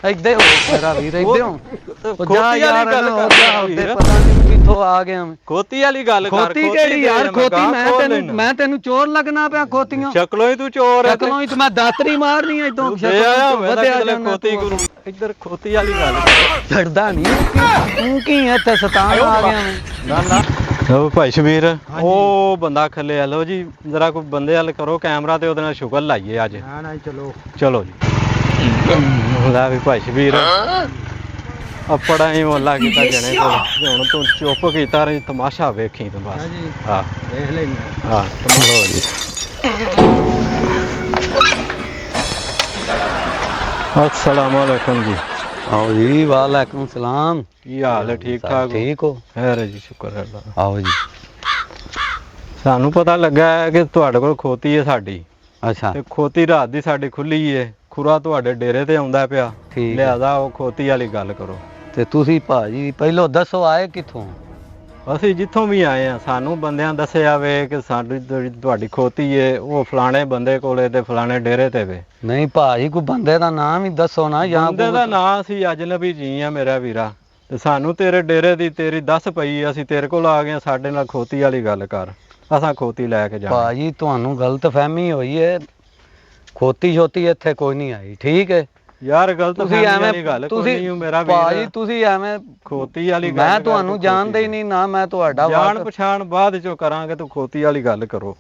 ਇੱਦੇ ਹੋ ਮੇਰਾ ਵੀਰ ਇੱਦੇ ਹੋ ਖੋਤੀ ਵਾਲੀ ਗੱਲ ਕਰ ਪਤਾ ਨਹੀਂ ਕਿੱਥੋਂ ਆ ਗਿਆ ਮੈਂ ਖੋਤੀ ਵਾਲੀ ਗੱਲ ਕਰ ਖੋਤੀ ਕਿਹੜੀ ਯਾਰ ਖੋਤੀ ਮੈਂ ਤੈਨੂੰ ਚੋਰ ਲੱਗਣਾ ਪਿਆ ਖੋਤੀਆਂ ਸ਼ਕਲੋਂ ਹੀ ਤੂੰ ਚੋਰ ਹੈ ਸ਼ਕਲੋਂ ਹੀ ਤੇ ਮੈਂ ਦਾਤਰੀ ਮਾਰਨੀ ਐ ਇਦੋਂ ਵਧਿਆ ਖੋਤੀ ਗੁਰੂ ਇੱਧਰ ਖੋਤੀ ਵਾਲੀ ਗੱਲ ਕਰ ਛੱਡਦਾ ਨਹੀਂ ਤੂੰ ਕੀ ਇੱਥੇ ਸਤਾਨ ਆ ਗਿਆ ਮੈਂ ਨਾ ਲੋ ਭਾਈ ਸ਼ਬੀਰ ਉਹ ਬੰਦਾ ਖੱਲੇ ਆ ਲੋ ਜੀ ਜਰਾ ਕੋਈ ਬੰਦੇ ਹੱਲ ਕਰੋ ਕੈਮਰਾ ਤੇ ਉਹਦੇ ਨਾਲ ਸ਼ੁਗਰ ਲਾਈਏ ਅੱਜ ਨਾ ਚਲੋ ਜੀ ਲੈ ਵੀ ਭਾਈ ਸ਼ਬੀਰ ਆਪੜਾ ਹੀ ਮੋਲਾ ਕੀਤਾ ਜਣੇ ਕੋਲ ਹੁਣ ਤੂੰ ਚੁੱਪ ਕੀਤਾ ਰਹੀ ਤਮਾਸ਼ਾ ਵੇਖੀ ਤੂੰ ਬਸ ਹਾਂ ਦੇਖ ਲੈਂਦੇ ਹਾਂ ਚਲੋ ਜੀ अस्सलाम वालेकुम जी आओ जी वालेकुम सलाम की हाल है ठीक ठाक ठीक हो है जी शुक्र है अल्लाह आओ जी ਸਾਨੂੰ ਪਤਾ ਲੱਗਾ ਹੈ ਕਿ ਤੁਹਾਡੇ ਕੋਲ ਖੋਤੀ ਹੈ ਸਾਡੀ ਅੱਛਾ ਤੇ ਖੋਤੀ ਰਾਤ ਦੀ ਸਾਡੀ ਖੁੱਲੀ ਹੈ ਖੁਰਾ ਤੁਹਾਡੇ ਡੇਰੇ ਤੇ ਆਉਂਦਾ ਪਿਆ ਲਿਆਦਾ ਉਹ ਖੋਤੀ ਵਾਲੀ ਗੱਲ ਕਰੋ ਤੇ ਤੁਸੀਂ ਭਾਜੀ ਪਹਿਲਾਂ ਦੱਸੋ ਆਏ ਕਿੱਥੋਂ ਅਸੀਂ ਜਿੱਥੋਂ ਵੀ ਆਏ ਆ ਸਾਨੂੰ ਬੰਦਿਆਂ ਦੱਸਿਆ ਵੇ ਕਿ ਸਾਡੀ ਤੁਹਾਡੀ ਖੋਤੀ ਏ ਉਹ ਫਲਾਣੇ ਬੰਦੇ ਕੋਲੇ ਤੇ ਫਲਾਣੇ ਡੇਰੇ ਤੇ ਵੇ ਨਹੀਂ ਭਾਜੀ ਕੋਈ ਬੰਦੇ ਦਾ ਨਾਮ ਹੀ ਦੱਸੋ ਨਾ ਜਾਂ ਬੰਦੇ ਦਾ ਨਾਂ ਸੀ ਅਜਨਬੀ ਜੀ ਆ ਮੇਰਾ ਵੀਰਾ ਤੇ ਸਾਨੂੰ ਤੇਰੇ ਡੇਰੇ ਦੀ ਤੇਰੀ ਦੱਸ ਪਈ ਅਸੀਂ ਤੇਰੇ ਕੋਲ ਆ ਗਏ ਸਾਡੇ ਨਾਲ ਖੋਤੀ ਵਾਲੀ ਗੱਲ ਕਰ ਅਸਾਂ ਖੋਤੀ ਲੈ ਕੇ ਜਾਣਾ ਭਾਜੀ ਤੁਹਾਨੂੰ ਗਲਤ ਫਹਿਮੀ ਹੋਈ ਏ ਖੋਤੀ ਛੋਤੀ ਇੱਥੇ ਕੋਈ ਨਹੀਂ ਆਈ ਠੀਕ ਹੈ ਯਾਰ ਗਲਤ ਫਹਿਮੀ ਗੱਲ ਕੋਈ ਨਹੀਂ ਮੇਰਾ ਵੀਰ ਭਾਜੀ ਤੁਸੀਂ ਐਵੇਂ ਖੋਤੀ ਵਾਲੀ ਗੱਲ ਮੈਂ ਤੁਹਾਨੂੰ ਜਾਣਦਾ ਹੀ ਨਹੀਂ ਨਾ ਮੈਂ ਤੁਹਾਡਾ ਜਾਣ ਪਛਾਣ ਬਾਅਦ ਚੋਂ ਕਰਾਂਗੇ ਤੂੰ ਖੋਤੀ ਵਾਲੀ ਗੱਲ ਕਰੋ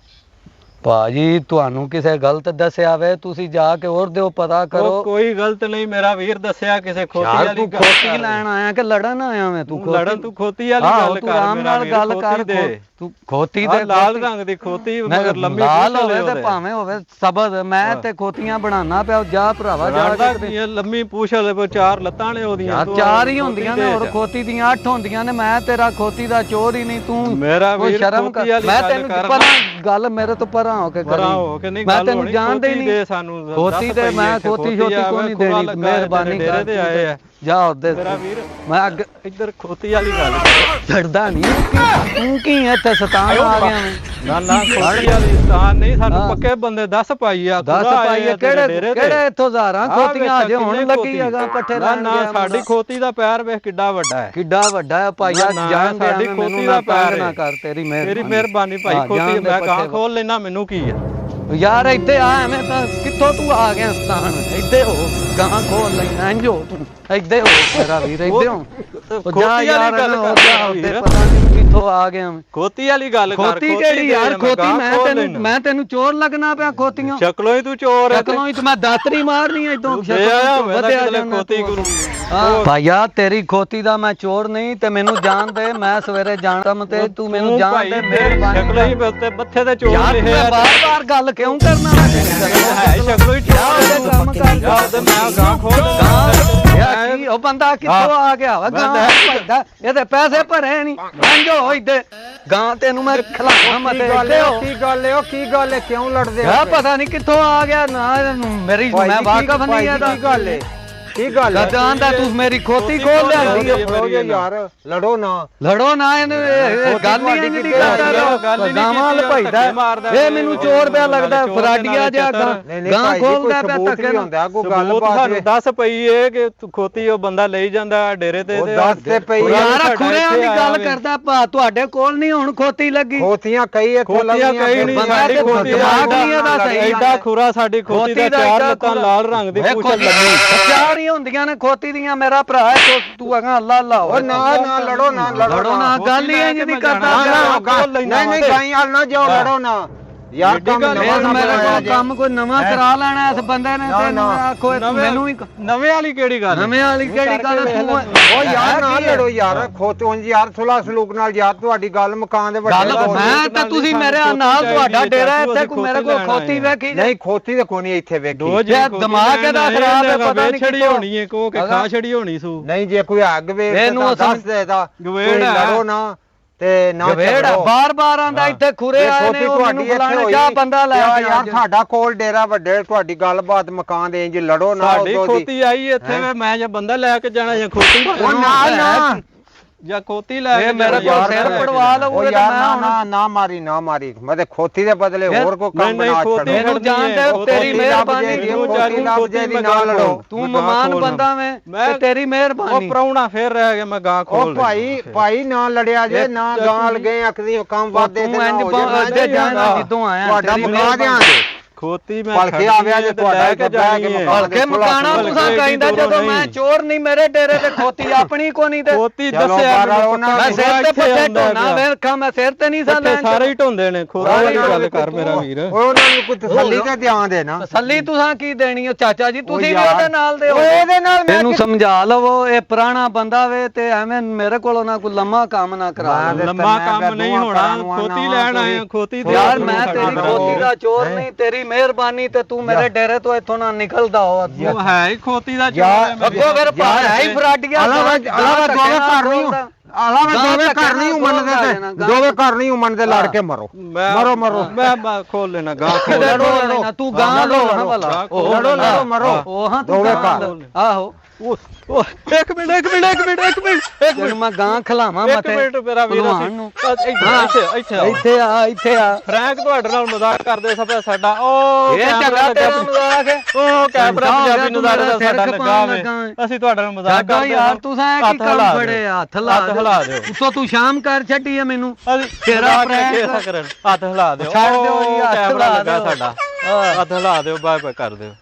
ਭਾਜੀ ਤੁਹਾਨੂੰ ਕਿਸੇ ਗਲਤ ਦੱਸਿਆ ਵੇ ਤੁਸੀਂ ਜਾ ਕੇ ਹੋਰ ਦਿਓ ਪਤਾ ਕਰੋ ਕੋਈ ਗਲਤ ਨਹੀਂ ਮੇਰਾ ਵੀਰ ਦੱਸਿਆ ਕਿਸੇ ਖੋਤੀ ਵਾਲੀ ਤੂੰ ਖੋਤੀ ਲੈਣ ਆਇਆ ਕਿ ਲੜਨ ਆਇਆ ਮੈਂ ਤੂੰ ਲੜਨ ਤੂੰ ਖੋਤੀ ਵਾਲੀ ਗੱਲ ਕਰ ਆਰਾਮ ਨਾਲ ਗੱਲ ਕਰ ਤੂੰ ਖੋਤੀ ਦੇ ਲਾਲ ਰੰਗ ਦੀ ਖੋਤੀ ਮਗਰ ਲੰਮੀ ਲਾਲ ਹੋਵੇ ਤੇ ਭਾਵੇਂ ਹੋਵੇ ਸਬਜ਼ ਮੈਂ ਤੇ ਖੋਤੀਆਂ ਬਣਾਉਣਾ ਪਿਆ ਜਾ ਭਰਾਵਾ ਜਾ ਕੇ ਲੰਮੀ ਪੂਛ ਵਾਲੇ ਚਾਰ ਲੱਤਾਂ ਨੇ ਉਹਦੀਆਂ ਚਾਰ ਹੀ ਹੁੰਦੀਆਂ ਨੇ ਹੋਰ ਖੋਤੀ ਦੀਆਂ 8 ਹੁੰਦੀਆਂ ਨੇ ਮੈਂ ਤੇਰਾ ਖੋਤੀ ਦਾ ਚੋਰ ਹੀ ਨਹੀਂ ਤੂੰ ਮੇਰਾ ਵੀਰ ਸ਼ਰਮ ਕਰ ਮੈਂ ਤੈਨੂੰ ਪਰ ਗੱਲ ਮੇਰੇ ਤੋਂ ਪਰਾਂ ਹੋ ਕੇ ਕਰੀ ਮੈਂ ਤੈਨੂੰ ਜਾਣਦਾ ਹੀ ਨਹੀਂ ਸਾਨੂੰ ਖੋਤੀ ਤੇ ਮੈਂ ਖੋਤੀ ਛੋਤੀ ਕੋਈ ਨਹੀਂ ਦੇਣੀ ਮਿਹਰਬਾਨੀ ਕਰ ਤੇ ਆਏ ਆ ਜਾ ਉਹਦੇ ਮੇਰਾ ਵੀਰ ਮੈਂ ਅੱਗੇ ਇੱਧਰ ਖੋਤੀ ਵਾਲੀ ਗੱਲ ਛੱਡਦਾ ਨਹੀਂ ਤੂੰ ਕੀ ਇੱਥੇ ਸਤਾਨ ਆ ਗਿਆ ਨਾ ਨਾ ਖੋਤੀ ਵਾਲੀ ਸਤਾਨ ਨਹੀਂ ਸਾਨੂੰ ਪੱਕੇ ਬੰਦੇ ਦੱਸ ਪਾਈ ਆ ਕਿਹੜੇ ਇੱਥੋਂ ਹਜ਼ਾਰਾਂ ਖੋਤੀਆਂ ਅਜੇ ਹੁਣ ਲੱਗੀ ਹੈਗਾ ਪੱਠੇ ਨਾ ਨਾ ਸਾਡੀ ਖੋਤੀ ਦਾ ਪੈਰ ਵੇਖ ਕਿੱਡਾ ਵੱਡਾ ਹੈ ਕਿੱਡਾ ਵੱਡਾ ਹੈ ਭਾਈਆ ਜਾਨ ਸਾਡੀ ਖੋਤੀ ਦਾ ਪੈਰ ਨਾ ਕਰ ਤੇਰੀ ਮਿਹਰਬਾਨੀ ਭਾਈ ਖੋਤੀ ਮੈਂ ਗਾਂ ਖੋਲ ਲੈਣਾ ਮੈਨੂੰ ਕੀ ਹੈ ਯਾਰ ਇੱਥੇ ਆ ਐਵੇਂ ਤਾਂ ਕਿੱਥੋਂ ਤੂੰ ਆ ਗਿਆ ਸਤਾਨ ਇੱਥੇ ਹੋ ਗਾਂ ਖੋਲ ਲੈਣਾ ਇੰਜੋ ਤੂੰ ਇੱਥੇ ਹੋ ਮੇਰਾ ਵੀਰ ਇੱਥੇ ਹੋ ਖੋਤੀ ਵਾਲੀ ਗੱਲ ਕਰ ਪਤਾ ਨਹੀਂ ਕਿੱਥੋਂ ਆ ਗਿਆ ਮੈਂ ਖੋਤੀ ਵਾਲੀ ਗੱਲ ਕਰ ਖੋਤੀ ਕਿਹੜੀ ਯਾਰ ਖੋਤੀ ਮੈਂ ਤੈਨੂੰ ਚੋਰ ਲੱਗਣਾ ਪਿਆ ਖੋਤੀਆਂ ਸ਼ਕਲੋਂ ਹੀ ਤੂੰ ਚੋਰ ਹੈ ਸ਼ਕਲੋਂ ਹੀ ਤੇ ਮੈਂ ਦਾਤਰੀ ਮਾਰਨੀ ਐ ਇਦੋਂ ਵਧਿਆ ਖੋਤੀ ਗੁਰੂ ਭਾਈਆ ਤੇਰੀ ਖੋਤੀ ਦਾ ਮੈਂ ਚੋਰ ਨਹੀਂ ਤੇ ਮੈਨੂੰ ਜਾਣ ਦੇ ਮੈਂ ਸਵੇਰੇ ਜਾਣਾ ਤੇ ਤੂੰ ਮੈਨੂੰ ਜਾਣ ਦੇ ਮਿਹਰਬਾਨੀ ਸ਼ਕਲੋਂ ਹੀ ਉੱਤੇ ਬੱਥੇ ਦੇ ਚੋਰ ਲਿਖਿਆ ਬਾਰ-ਬਾਰ ਗੱਲ ਕਿਉਂ ਕਰਨਾ ਹੈ ਸ਼ਕਲੋਂ ਹੀ ਚੋਰ ਕੰਮ ਕਰ ਜਾ ਤੇ ਮੈਂ ਗਾਂ ਖੋਲ ਯਾਰ ਕੀ ਉਹ ਬੰਦਾ ਕਿੱਥੋਂ ਆ ਗਿਆ ਵਾ ਗਾਂ ਭਰਦਾ ਇਹਦੇ ਪੈਸੇ ਭਰੇ ਨਹੀਂ ਅੰਜੋ ਇੱਥੇ ਗਾਂ ਤੈਨੂੰ ਮੈਂ ਖਿਲਾਵਾਂ ਮਤੇ ਕੀ ਗੱਲ ਏ ਕਿਉਂ ਲੜਦੇ ਆ ਪਤਾ ਨਹੀਂ ਕਿੱਥੋਂ ਆ ਗਿਆ ਨਾ ਮੇਰੀ ਮੈਂ ਵਾਕਫ ਨਹੀਂ ਇਹਦਾ ਕੀ ਗੱਲ ਹੈ ਗਦਾਂ ਦਾ ਤੂੰ ਮੇਰੀ ਖੋਤੀ ਖੋਲ ਲਿਆਂਦੀ ਯਾਰ ਲੜੋ ਨਾ ਇਹਨੂੰ ਗੱਲ ਹੀ ਨਹੀਂ ਕਰਦਾ ਗਾਵਾਂ ਲਪਾਈਦਾ ਇਹ ਮੈਨੂੰ ਚੋਰ ਪਿਆ ਲੱਗਦਾ ਫਰਾਡੀਆ ਜਿਹਾ ਗਾਂ ਖੋਲਦਾ ਪਿਆ ਧੱਕੇ ਹੁੰਦਾ ਕੋਈ ਗੱਲ ਤੁਹਾਨੂੰ ਦੱਸ ਪਈ ਏ ਕਿ ਖੋਤੀ ਉਹ ਬੰਦਾ ਲਈ ਜਾਂਦਾ ਡੇਰੇ ਤੇ ਦੱਸ ਤੇ ਪਈ ਯਾਰ ਖੁਰਿਆਂ ਦੀ ਗੱਲ ਕਰਦਾ ਭਾ ਤੁਹਾਡੇ ਕੋਲ ਨਹੀਂ ਹੁਣ ਖੋਤੀ ਲੱਗੀ ਖੋਤੀਆਂ ਕਈ ਇੱਥੇ ਲੱਗੀਆਂ ਕਈ ਨਹੀਂ ਸਾਡੀ ਖੋਤੀ ਦਾ ਐਡਾ ਖੁਰਾ ਸਾਡੀ ਖੋਤੀ ਦਾ ਚਾਰ ਲੱਤਾਂ ਲਾਲ ਰੰਗ ਦੀ ਪੂਛ ਲੰਮੀ ਚਾਰ ਹੁੰਦੀਆਂ ਨੇ ਖੋਤੀ ਦੀਆਂ ਮੇਰਾ ਭਰਾ ਤੂੰ ਅਗਾ ਅੱਲਾ ਅੱਲਾ ਓ ਨਾ ਲੜੋ ਨਾ ਗੱਲ ਹੀ ਇੰਜ ਨਹੀਂ ਕਰਦਾ ਨਹੀਂ ਗਾਈ ਹਾਲ ਨਾ ਜਾਓ ਲੜੋ ਨਾ ਯਾਰ ਕੰਮ ਕੋਈ ਨਵਾਂ ਕਰਾ ਲੈਣਾ ਇਸ ਬੰਦੇ ਨੇ ਤੈਨੂੰ ਆਖੋ ਮੈਨੂੰ ਵੀ ਨਵੇਂ ਵਾਲੀ ਕਿਹੜੀ ਗੱਲ ਓ ਯਾਰ ਨਾ ਲੜੋ ਯਾਰ ਖੋਤੇ ਉਂਝ ਯਾਰ ਸੁਲਾ ਸਲੂਕ ਨਾਲ ਯਾਰ ਤੁਹਾਡੀ ਗੱਲ ਮਕਾਨ ਦੇ ਵੱਡੇ ਮੈਂ ਤਾਂ ਤੁਸੀਂ ਮੇਰੇ ਨਾਲ ਤੁਹਾਡਾ ਡੇਰਾ ਇੱਥੇ ਕੋਈ ਮੇਰੇ ਕੋਲ ਖੋਤੀ ਵੇਖੀ ਨਹੀਂ ਖੋਤੀ ਤੇ ਕੋਈ ਨਹੀਂ ਇੱਥੇ ਵੇਖੀ ਦਿਮਾਗ ਇਹਦਾ ਖਰਾਬ ਹੈ ਪਤਾ ਨਹੀਂ ਛੜੀ ਹੋਣੀ ਹੈ ਕੋ ਕੇ ਖਾ ਛੜੀ ਹੋਣੀ ਸੂ ਨਹੀਂ ਜੇ ਕੋਈ ਅੱਗ ਵੇਖ ਤਾਂ ਦੱਸ ਦੇਦਾ ਲੜੋ ਨਾ ਤੇ ਨਾ ਬਾਰ-ਬਾਰ ਆਂਦਾ ਇੱਥੇ ਖੁਰੇ ਆਏ ਨੇ ਉਹ ਮੈਨੂੰ ਬੁਲਾਣੇ ਜਾ ਬੰਦਾ ਲੈ ਆ ਯਾਰ ਤੁਹਾਡਾ ਕੋਲ ਡੇਰਾ ਵੱਡੇ ਤੁਹਾਡੀ ਗੱਲਬਾਤ ਮਕਾਨ ਦੇ ਇੰਜ ਲੜੋ ਨਾ ਸਾਡੀ ਖੋਤੀ ਆਈ ਇੱਥੇ ਮੈਂ ਜੇ ਬੰਦਾ ਲੈ ਕੇ ਜਾਣਾ ਜਾਂ ਖੋਤੀ ਨਾ ਜਾਂ ਖੋਤੀ ਲੈ ਇਹ ਕੇ ਮੇਰੇ ਜਾਓ ਕੋਲ ਯਾਰ, ਸਿਰ ਪੜਵਾ ਉਹ ਲਊਗਾ ਤੇ ਯਾਰ ਮੈਂ ਨਾ ਹੁਣ ਨਾ ਨਾ ਮਾਰੀ ਨਾ ਮਾਰੀ ਮੈਂ ਤੇ ਖੋਤੀ ਦੇ ਬਦਲੇ ਹੋਰ ਕੋਈ ਕੰਮ ਨਹੀਂ, ਬਣਾ ਖੋਤੀ ਛੱਡੋ ਮੈਨੂੰ ਜਾਣਦੇ ਹੋ, ਤੇਰੀ ਮਿਹਰਬਾਨੀ ਖੋਤੀ ਲੱਭ ਜੇ ਦੀ ਨਾ ਲੜੋ ਤੂੰ ਮਹਿਮਾਨ ਬੰਦਾ ਵੇਂ ਤੇ ਤੇਰੀ ਉਹ ਮਿਹਰਬਾਨੀ ਪ੍ਰਾਹੁਣਾ ਫੇਰ ਰਹਿ ਗਿਆ ਮੈਂ ਗਾਂ ਖੋਲ ਉਹ ਭਾਈ ਨਾ ਲੜਿਆ ਜੇ ਨਾ ਗਾਲ ਗਏ ਅਕਦੀ ਕੰਮ ਵਾਦੇ ਤੇ ਤੂੰ ਨਾ ਇੰਜ ਹੋ ਜਾਏ ਅੱਗੇ ਜਾਣਾ ਜਿੱਦੋਂ ਆਇਆ ਤੁਹਾਡਾ ਤੇਰੀ ਮੁਕਾ ਦਿਆਂਗੇ ਖੋਤੀ ਮੈਂ ਭਲਕੇ ਆਵਿਆ ਜੇ ਤੁਹਾਡਾ ਲੈ ਕੇ ਜਾਣੀ ਹੈ ਭਲਕੇ ਮਕਾਨਾ ਤੁਸਾਂ ਕਹਿੰਦਾ ਜਦੋਂ ਮੈਂ ਚੋਰ ਨਹੀਂ ਮੇਰੇ ਡੇਰੇ ਤੇ ਖੋਤੀ ਆਪਣੀ ਕੋ ਨਹੀਂ ਤੇ ਖੋਤੀ ਚਲੋ ਦੱਸਿਆ ਬਾਰਾ ਉਹਨਾਂ ਮੈਂ ਸਿਰ ਤੇ ਪੱਟੇ ਢੋਣਾ ਵੇਖਾਂ ਮੈਂ ਸਿਰ ਤੇ ਨਹੀਂ ਸਾਲਾਂ ਸਾਰੇ ਹੀ ਢੋਂਦੇ ਨੇ ਖੋਤੀ ਵਾਲੀ ਗੱਲ ਕਰ ਮੇਰਾ ਵੀਰ ਉਹਨਾਂ ਨੂੰ ਕੋਈ ਤਸੱਲੀ ਤੇ ਧਿਆਨ ਦੇ ਨਾ ਤਸੱਲੀ ਤੁਸਾਂ ਕੀ ਦੇਣੀ ਹੋ ਚਾਚਾ ਜੀ ਤੁਸੀਂ ਵੀ ਉਹਦੇ ਨਾਲ ਦੇ ਹੋ ਉਹਦੇ ਨਾਲ ਮੈਂ ਇਹਨੂੰ ਸਮਝਾ ਲਵੋ ਇਹ ਪੁਰਾਣਾ ਬੰਦਾ ਵੇ ਤੇ ਐਵੇਂ ਮੇਰੇ ਕੋਲੋਂ ਨਾ ਕੋਈ ਲੰਮਾ ਕੰਮ ਨਾ ਕਰਾ ਲਓ ਲੰਮਾ ਕੰਮ ਨਹੀਂ ਹੋਣਾ ਖੋਤੀ ਲੈਣ ਆਏ ਆ ਖੋਤੀ ਦੇ ਯਾਰ ਮੈਂ ਤੇਰੀ ਖੋਤੀ ਦਾ ਚੋਰ ਨਹੀਂ ਤੇਰੀ ਮਿਹਰਬਾਨੀ ਤੇ ਤੂੰ ਮੇਰੇ ਡੇਰੇ ਤੋਂ ਇੱਥੋਂ ਨਾ ਨਿਕਲਦਾ ਹੋ ਉਹ ਹੈ ਹੀ ਖੋਤੀ ਦਾ ਯਾਰ, ਚੋਰ ਅੱਗੋਂ ਫਿਰ ਭਾਰ ਹੈ ਹੀ ਫਰਾਡੀਆ ਅਲਾਵਾ ਦੋਵੇਂ ਘਰ ਨਹੀਂ ਅਲਾਵਾ ਦੋਵੇਂ ਘਰ ਨਹੀਂ ਮੰਨਦੇ ਤੇ ਦੋਵੇਂ ਘਰ ਨਹੀਂ ਮੰਨਦੇ ਲੜ ਕੇ ਮਰੋ ਮਰੋ ਮੈਂ ਖੋਲ ਲੈਣਾ ਗਾਂ ਖੋਲ ਲੜੋ ਨਾ ਤੂੰ ਗਾਂ ਲੋ ਨਾ ਭਲਾ ਲੜੋ ਮਰੋ ਉਹ ਹਾਂ ਦੋਵੇਂ ਘਰ ਆਹੋ ਇੱਕ ਮਿੰਟ ਤੈਨੂੰ ਮੈਂ ਗਾਂ ਖਲਾਵਾਂ ਇੱਕ ਮਤੇ ਮਿੰਟ ਮੇਰਾ ਵੀਰ ਭਲਵਾਨ ਨੂੰ ਇੱਥੇ ਆਓ। ਇੱਥੇ ਆ ਫਰੈਂਕ ਤੁਹਾਡੇ ਨਾਲ ਮਜ਼ਾਕ ਕਰਦੇ ਸਭ ਸਾਡਾ ਉਹ ਇਹ ਕੈਮਰਾ ਚੰਗਾ ਤੇਰਾ ਲੱਗਾ ਮਜ਼ਾਕ ਹੈ ਉਹ ਕੈਮਰਾ ਪੰਜਾਬੀ ਨੂੰ ਮੇਰਾ ਸਾਡਾ ਸਿਰ ਲੱਗਾ ਖਪਾਉਣ ਵੇ ਲੱਗਾ ਏ। ਅਸੀਂ ਤੁਹਾਡੇ ਨਾਲ ਮਜ਼ਾਕ ਸਾਡਾ ਕਰਦੇ ਯਾਰ ਤੂੰ ਐ ਕੀ ਕੰਮ ਫੜੇ ਹੱਥ ਹਿਲਾ ਦਿਓ ਉੱਤੋਂ ਤੂੰ ਸ਼ਾਮ ਕਰ ਛੱਡੀ ਹੈ ਮੈਨੂੰ ਤੇਰਾ ਤੇਰਾ ਪ੍ਰੈਂਕ prank ਕਰਨ ਹੱਥ ਹਿਲਾ ਦਿਓ ਛੱਡ ਦਿਓ ਜੀ, ਉਹ ਹੱਥ ਕੈਮਰਾ ਹਿਲਾ ਲੱਗਾ ਦਿਓ। ਸਾਡਾ ਹੱਥ ਹਿਲਾ ਦਿਓ ਬਾਏ ਬਾਏ ਕਰ ਦਿਓ